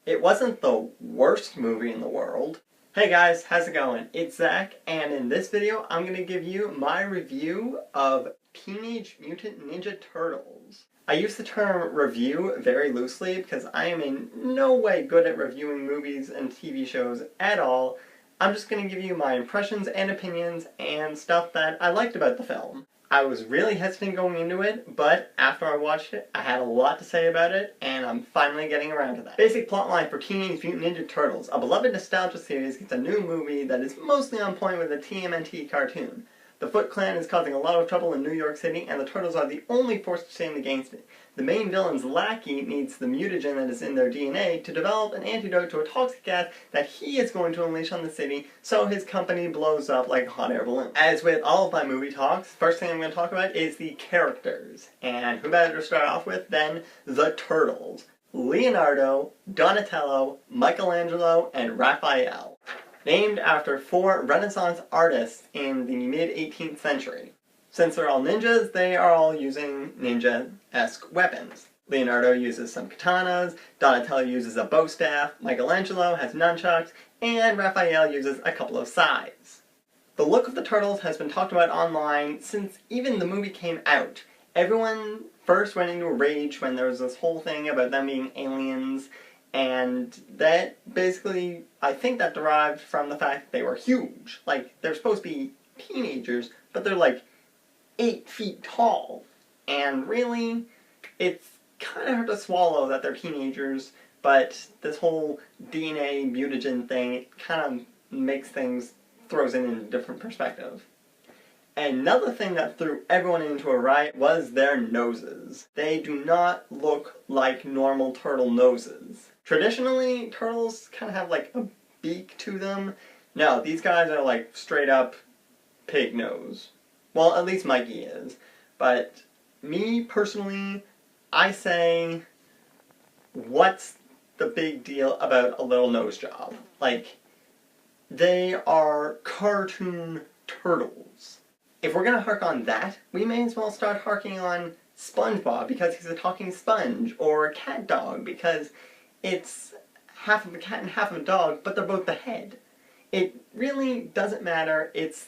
It wasn't the worst movie in the world. Hey guys, how's it going? It's Zach, and in this video I'm going to give you my review of Teenage Mutant Ninja Turtles. I use the term review very loosely because I am in no way good at reviewing movies and TV shows at all. I'm just going to give you my impressions and opinions and stuff that I liked about the film. I was really hesitant going into it, but after I watched it, I had a lot to say about it, and I'm finally getting around to that. Basic plotline for Teenage Mutant Ninja Turtles. A beloved nostalgia series gets a new movie that is mostly on point with a TMNT cartoon. The Foot Clan is causing a lot of trouble in New York City, and the Turtles are the only force to stand against it. The main villain's lackey needs the mutagen that is in their DNA to develop an antidote to a toxic gas that he is going to unleash on the city, so his company blows up like a hot air balloon. As with all of my movie talks, first thing I'm going to talk about is the characters. And who better to start off with than the Turtles? Leonardo, Donatello, Michelangelo, and Raphael. Named after 4 Renaissance artists in the mid-18th century. Since they're all ninjas, they are all using ninja-esque weapons. Leonardo uses some katanas, Donatello uses a bow staff, Michelangelo has nunchucks, and Raphael uses a couple of scythes. The look of the Turtles has been talked about online since even the movie came out. Everyone first went into a rage when there was this whole thing about them being aliens, and that basically, I think that derived from the fact that they were huge. Like, they're supposed to be teenagers, but they're like 8 feet tall. And really, it's kind of hard to swallow that they're teenagers, but this whole DNA mutagen thing, it kind of makes things, throws it in a different perspective. Another thing that threw everyone into a riot was their noses. They do not look like normal turtle noses. Traditionally, turtles kind of have like a beak to them. No, these guys are like straight up pig nose. Well, at least Mikey is. But me, personally, I say, what's the big deal about a little nose job? Like, they are cartoon turtles. If we're gonna hark on that, we may as well start harking on SpongeBob because he's a talking sponge, or Cat Dog because it's half of a cat and half of a dog, but they're both the head. It really doesn't matter. It's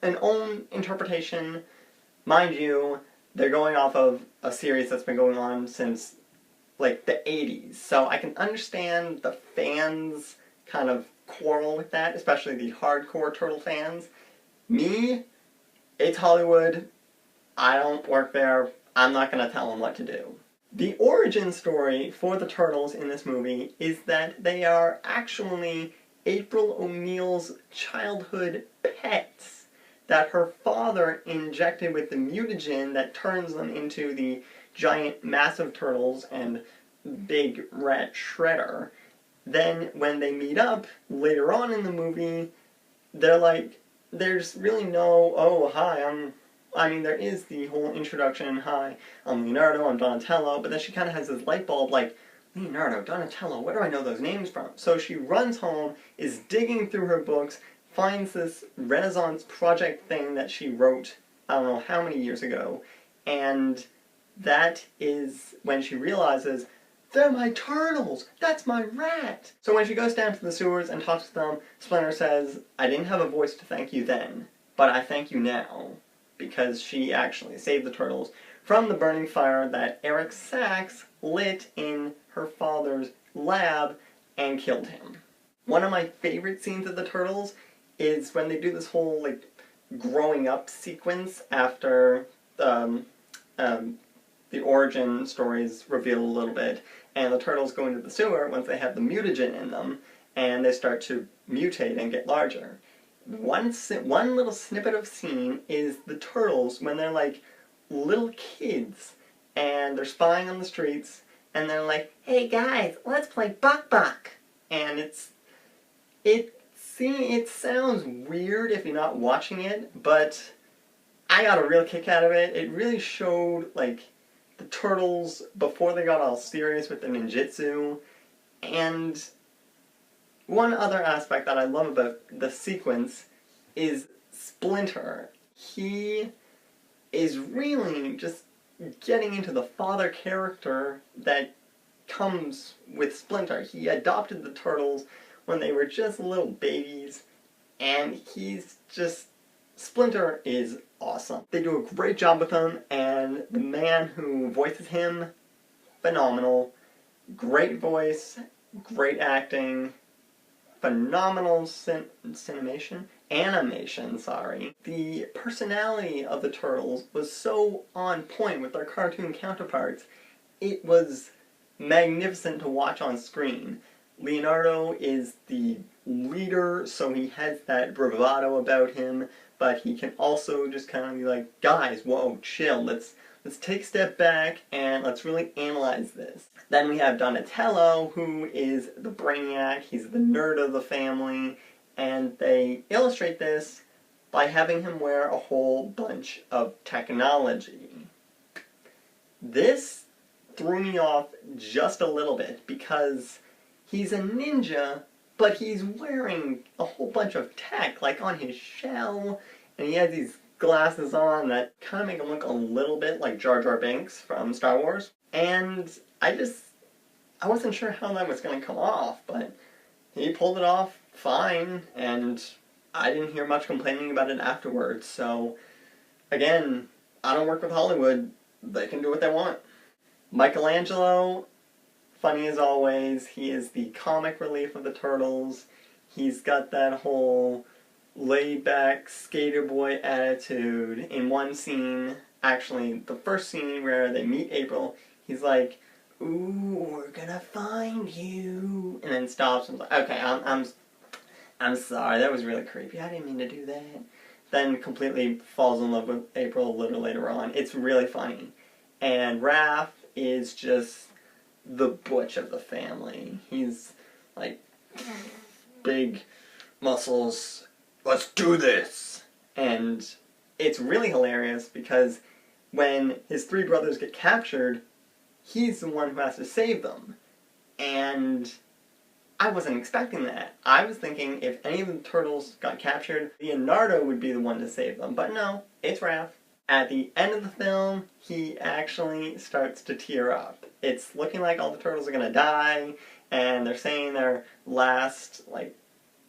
an own interpretation. Mind you, they're going off of a series that's been going on since like the 80s, so I can understand the fans kind of quarrel with that, especially the hardcore turtle fans. Me, it's Hollywood. I don't work there. I'm not going to tell them what to do. The origin story for the Turtles in this movie is that they are actually April O'Neil's childhood pets that her father injected with the mutagen that turns them into the giant massive turtles and big rat Shredder. Then when they meet up later on in the movie, they're like, there's really no, oh hi, I mean there is the whole introduction, hi, I'm Leonardo, I'm Donatello, but then she kind of has this light bulb like, Leonardo, Donatello, where do I know those names from? So she runs home, is digging through her books, finds this Renaissance project thing that she wrote, I don't know how many years ago, and that is when she realizes, they're my turtles! That's my rat! So when she goes down to the sewers and talks to them, Splinter says, I didn't have a voice to thank you then, but I thank you now, because she actually saved the turtles from the burning fire that Eric Sachs lit in her father's lab and killed him. One of my favorite scenes of the Turtles is when they do this whole, like, growing up sequence after the origin stories reveal a little bit, and the Turtles go into the sewer once they have the mutagen in them, and they start to mutate and get larger. One little snippet of scene is the Turtles when they're like little kids, and they're spying on the streets, and they're like, hey guys, let's play Buck Buck! And it sounds weird if you're not watching it, but I got a real kick out of it. It really showed, like, the Turtles before they got all serious with the ninjutsu. And one other aspect that I love about the sequence is Splinter. He is really just getting into the father character that comes with Splinter. He adopted the turtles when they were just little babies, and Splinter is awesome. They do a great job with him, and the man who voices him, phenomenal. Great voice, great acting, phenomenal animation, sorry. The personality of the turtles was so on point with their cartoon counterparts. It was magnificent to watch on screen. Leonardo is the leader, so he has that bravado about him, but he can also just kind of be like, guys, whoa, chill, let's take a step back and let's really analyze this. Then we have Donatello, who is the brainiac, he's the nerd of the family, and they illustrate this by having him wear a whole bunch of technology. This threw me off just a little bit because he's a ninja, but he's wearing a whole bunch of tech, like on his shell, and he has these glasses on that kind of make him look a little bit like Jar Jar Binks from Star Wars. And I wasn't sure how that was going to come off, but he pulled it off fine, and I didn't hear much complaining about it afterwards. So, again, I don't work with Hollywood. They can do what they want. Michelangelo, funny as always. He is the comic relief of the Turtles. He's got that whole laid-back skater boy attitude. In one scene, actually the first scene where they meet April, he's like, "Ooh, we're gonna find you," and then stops and is like, "Okay, I'm sorry, that was really creepy. I didn't mean to do that." Then completely falls in love with April a little later on. It's really funny. And Raph is just the butch of the family. He's like big muscles. Let's do this! And it's really hilarious because when his three brothers get captured, he's the one who has to save them. And I wasn't expecting that. I was thinking if any of the turtles got captured, Leonardo would be the one to save them. But no, it's Raph. At the end of the film, he actually starts to tear up. It's looking like all the turtles are gonna die, and they're saying their last, like,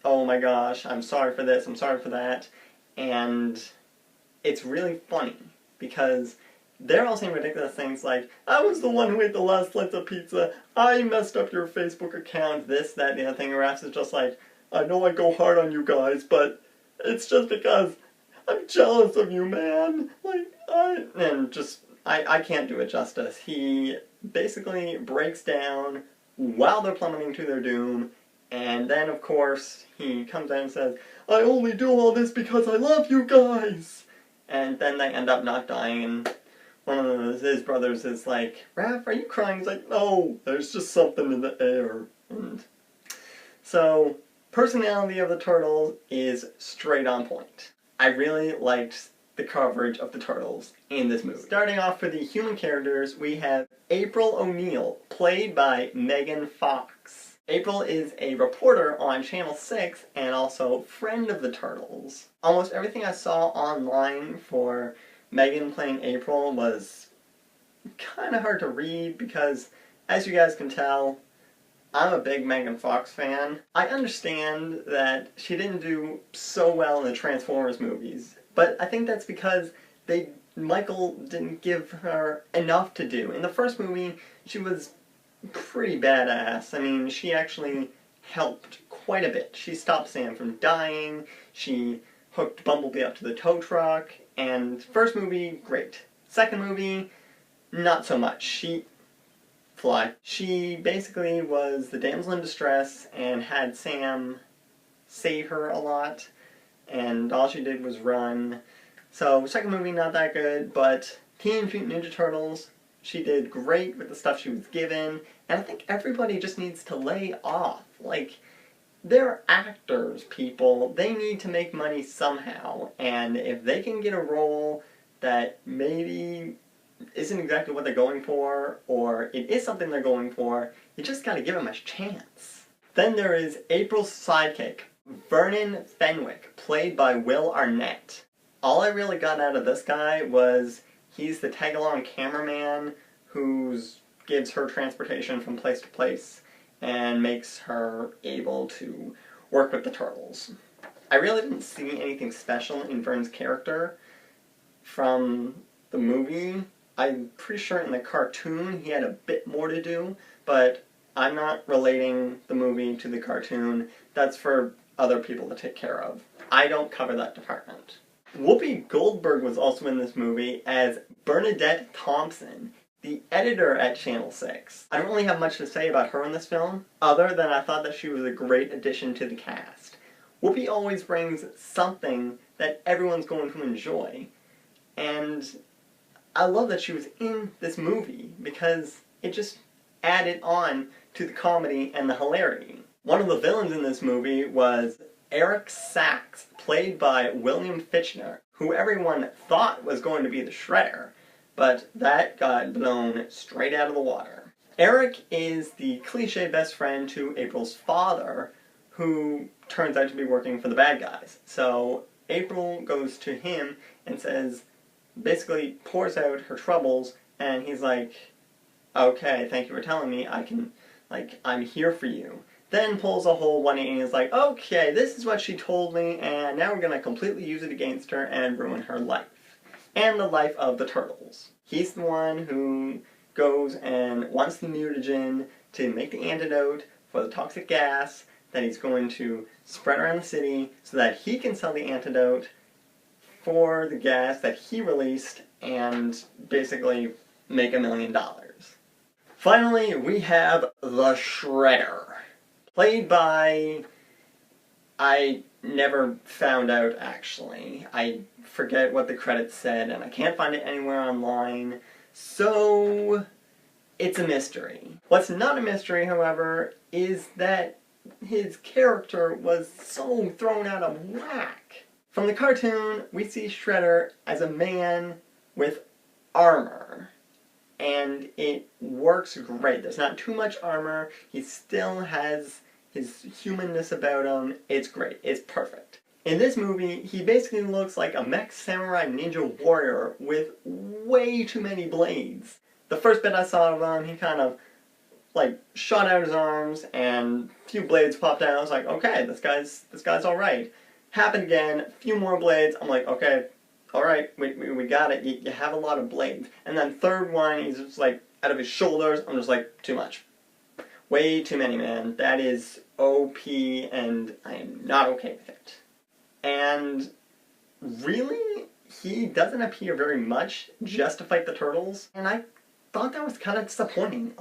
"Oh my gosh, I'm sorry for this, I'm sorry for that," and it's really funny, because they're all saying ridiculous things like, "I was the one who ate the last slice of pizza, I messed up your Facebook account," this, that, the other thing, and Raph is just like, "I know I go hard on you guys, but it's just because I'm jealous of you, man, like, I can't do it justice." He basically breaks down while they're plummeting to their doom, and then, of course, he comes out and says, "I only do all this because I love you guys!" And then they end up not dying, and one of his brothers is like, "Raph, are you crying?" He's like, "No, there's just something in the air." And so, personality of the Turtles is straight on point. I really liked the coverage of the Turtles in this movie. Starting off for the human characters, we have April O'Neil, played by Megan Fox. April is a reporter on Channel 6 and also friend of the Turtles. Almost everything I saw online for Megan playing April was kind of hard to read because, as you guys can tell, I'm a big Megan Fox fan. I understand that she didn't do so well in the Transformers movies, but I think that's because Michael didn't give her enough to do. In the first movie, she was pretty badass. I mean, she actually helped quite a bit. She stopped Sam from dying, she hooked Bumblebee up to the tow truck, and first movie, great. Second movie, not so much. She basically was the damsel in distress and had Sam save her a lot, and all she did was run. So, second movie, not that good, but Teenage Mutant Ninja Turtles, she did great with the stuff she was given, and I think everybody just needs to lay off. Like, they're actors, people. They need to make money somehow, and if they can get a role that maybe isn't exactly what they're going for, or it is something they're going for, you just gotta give them a chance. Then there is April's sidekick, Vernon Fenwick, played by Will Arnett. All I really got out of this guy was he's the tag-along cameraman who's gives her transportation from place to place and makes her able to work with the turtles. I really didn't see anything special in Vern's character from the movie. I'm pretty sure in the cartoon he had a bit more to do, but I'm not relating the movie to the cartoon. That's for other people to take care of. I don't cover that department. Whoopi Goldberg was also in this movie as Bernadette Thompson, the editor at Channel 6. I don't really have much to say about her in this film, other than I thought that she was a great addition to the cast. Whoopi always brings something that everyone's going to enjoy, and I love that she was in this movie because it just added on to the comedy and the hilarity. One of the villains in this movie was Eric Sachs, played by William Fichtner, who everyone thought was going to be the Shredder, but that got blown straight out of the water. Eric is the cliche best friend to April's father, who turns out to be working for the bad guys. So April goes to him and says, basically pours out her troubles, and he's like, okay, thank you for telling me, I'm here for you. Then pulls a whole 180 and is like, okay, this is what she told me, and now we're gonna completely use it against her and ruin her life. And the life of the turtles. He's the one who goes and wants the mutagen to make the antidote for the toxic gas that he's going to spread around the city so that he can sell the antidote for the gas that he released and basically make $1 million. Finally, we have the Shredder, played by... I never found out, actually. I forget what the credits said, and I can't find it anywhere online, so it's a mystery. What's not a mystery, however, is that his character was so thrown out of whack. From the cartoon, we see Shredder as a man with armor, and it works great. There's not too much armor, he still has his humanness about him. It's great, it's perfect. In this movie, he basically looks like a mech samurai ninja warrior with way too many blades. The first bit I saw of him, he kind of shot out his arms and a few blades popped out. I was like, okay, this guy's alright. Happened again, a few more blades. I'm like, okay, alright, we got it. You have a lot of blades. And then third one, he's just out of his shoulders. I'm just like, too much. Way too many, man. That is OP, and I am not okay with it. And really, he doesn't appear very much just to fight the turtles, and I thought that was kind of disappointing.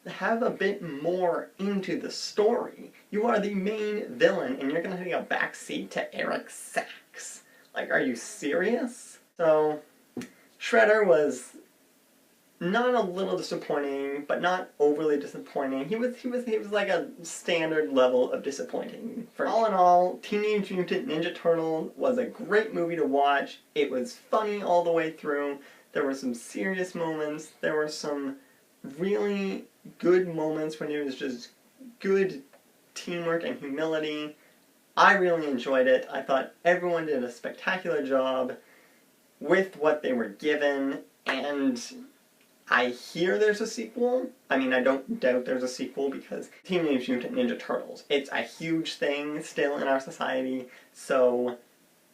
Have a bit more into the story. You are the main villain, and you're gonna take a backseat to Eric Sachs. Are you serious? So, Shredder was not a little disappointing, but not overly disappointing. He was like a standard level of disappointing. All in all, Teenage Mutant Ninja Turtles was a great movie to watch. It was funny all the way through. There were some serious moments. There were some really good moments when it was just good teamwork and humility. I really enjoyed it. I thought everyone did a spectacular job with what they were given, and I hear there's a sequel. I mean, I don't doubt there's a sequel because Teenage Mutant Ninja Turtles, it's a huge thing still in our society, so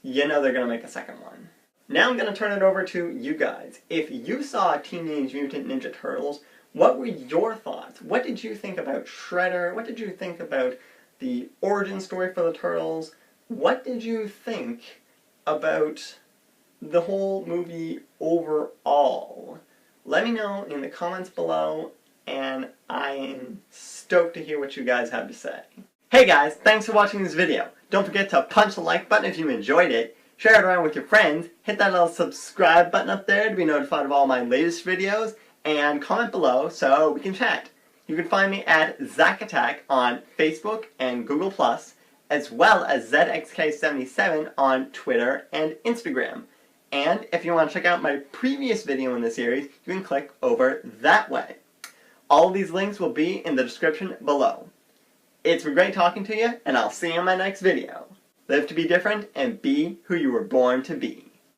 you know they're gonna make a second one. Now I'm gonna turn it over to you guys. If you saw Teenage Mutant Ninja Turtles, what were your thoughts? What did you think about Shredder? What did you think about the origin story for the Turtles? What did you think about the whole movie overall? Let me know in the comments below, and I am stoked to hear what you guys have to say. Hey guys, thanks for watching this video. Don't forget to punch the like button if you enjoyed it, share it around with your friends, hit that little subscribe button up there to be notified of all my latest videos, and comment below so we can chat. You can find me at ZachAttack on Facebook and Google+, as well as ZXK77 on Twitter and Instagram. And if you want to check out my previous video in the series, you can click over that way. All of these links will be in the description below. It's been great talking to you, and I'll see you in my next video. Live to be different and be who you were born to be.